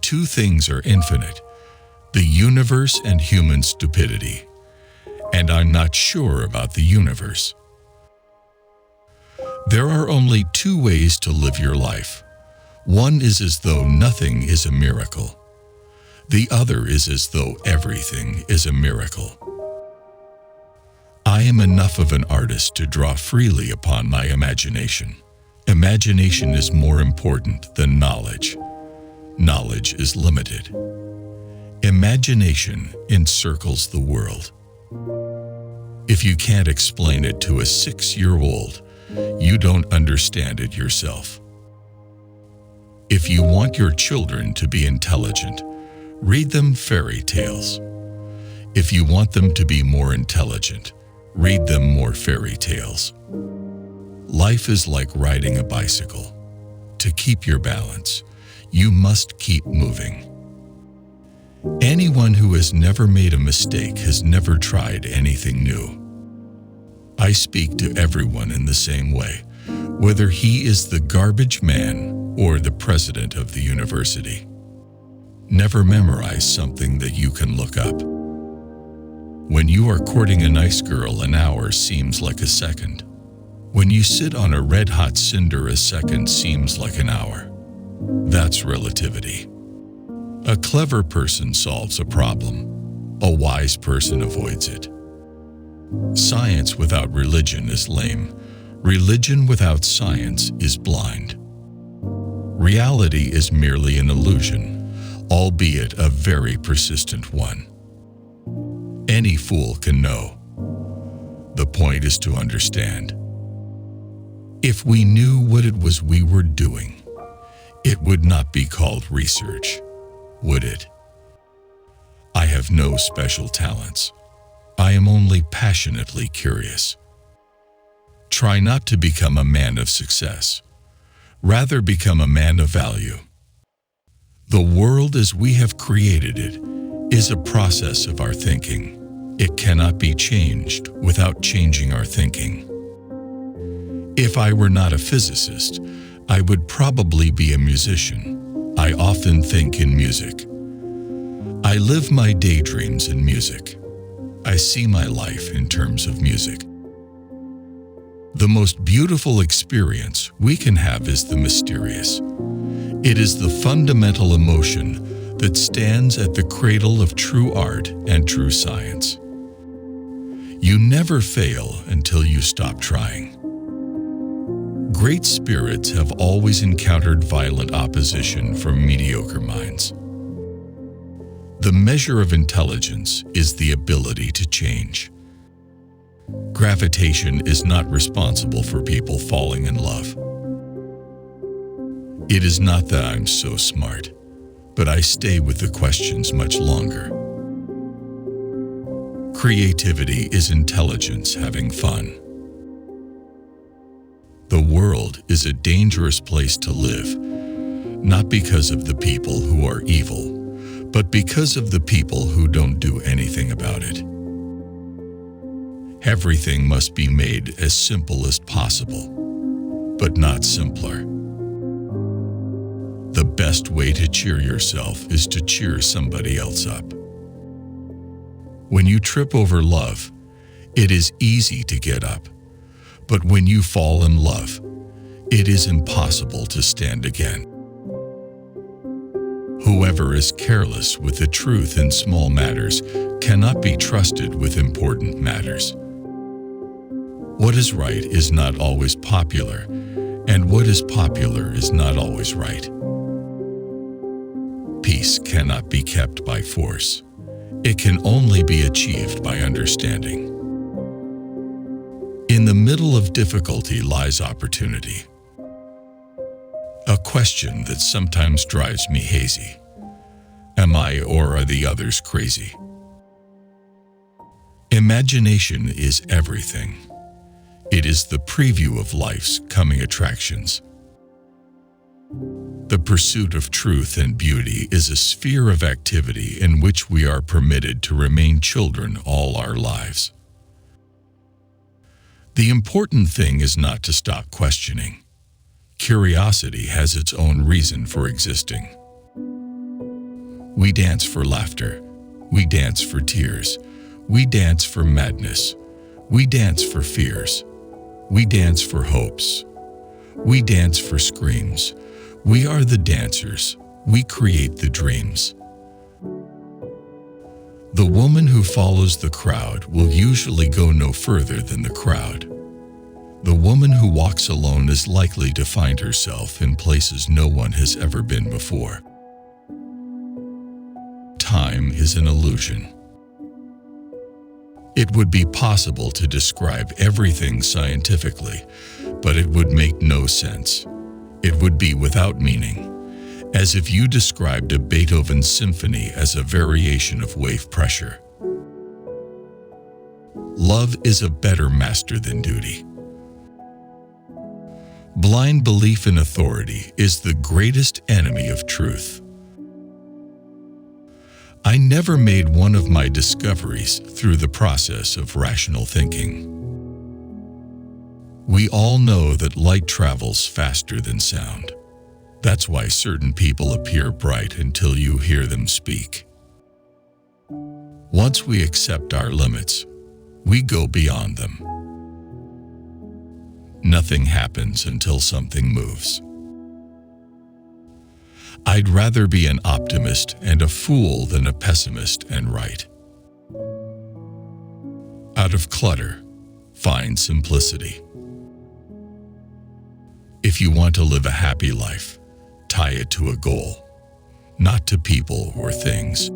two things are infinite: the universe and human stupidity. And I'm not sure about the universe. There are only two ways to live your life. One is as though nothing is a miracle. The other is as though everything is a miracle. I am enough of an artist to draw freely upon my imagination. Imagination is more important than knowledge. Knowledge is limited. Imagination encircles the world. If you can't explain it to a 6-year-old, you don't understand it yourself. If you want your children to be intelligent, read them fairy tales. If you want them to be more intelligent, read them more fairy tales. Life is like riding a bicycle. To keep your balance, you must keep moving. Anyone who has never made a mistake has never tried anything new. I speak to everyone in the same way, whether he is the garbage man or the president of the university. Never memorize something that you can look up. When you are courting a nice girl, an hour seems like a second. When you sit on a red-hot cinder, a second seems like an hour. That's relativity. A clever person solves a problem. A wise person avoids it. Science without religion is lame. Religion without science is blind. Reality is merely an illusion, albeit a very persistent one. Any fool can know. The point is to understand. If we knew what it was we were doing, it would not be called research, would it? I have no special talents. I am only passionately curious. Try not to become a man of success. Rather, become a man of value. The world as we have created it is a process of our thinking. It cannot be changed without changing our thinking. If I were not a physicist, I would probably be a musician. I often think in music. I live my daydreams in music. I see my life in terms of music. The most beautiful experience we can have is the mysterious. It is the fundamental emotion that stands at the cradle of true art and true science. You never fail until you stop trying. Great spirits have always encountered violent opposition from mediocre minds. The measure of intelligence is the ability to change. Gravitation is not responsible for people falling in love. It is not that I'm so smart, but I stay with the questions much longer. Creativity is intelligence having fun. The world is a dangerous place to live, not because of the people who are evil, but because of the people who don't do anything about it. Everything must be made as simple as possible, but not simpler. The best way to cheer yourself is to cheer somebody else up. When you trip over love, it is easy to get up, but when you fall in love, it is impossible to stand again. Whoever is careless with the truth in small matters cannot be trusted with important matters. What is right is not always popular, and what is popular is not always right. Peace cannot be kept by force. It can only be achieved by understanding. In the middle of difficulty lies opportunity. A question that sometimes drives me hazy. Am I or are the others crazy? Imagination is everything. It is the preview of life's coming attractions. The pursuit of truth and beauty is a sphere of activity in which we are permitted to remain children all our lives. The important thing is not to stop questioning. Curiosity has its own reason for existing. We dance for laughter. We dance for tears. We dance for madness. We dance for fears. We dance for hopes. We dance for screams. We are the dancers. We create the dreams. The woman who follows the crowd will usually go no further than the crowd. The woman who walks alone is likely to find herself in places no one has ever been before. Time is an illusion. It would be possible to describe everything scientifically, but it would make no sense. It would be without meaning, as if you described a Beethoven symphony as a variation of wave pressure. Love is a better master than duty. Blind belief in authority is the greatest enemy of truth. I never made one of my discoveries through the process of rational thinking. We all know that light travels faster than sound. That's why certain people appear bright until you hear them speak. Once we accept our limits, we go beyond them. Nothing happens until something moves. I'd rather be an optimist and a fool than a pessimist and right. Out of clutter, find simplicity. If you want to live a happy life, tie it to a goal, not to people or things.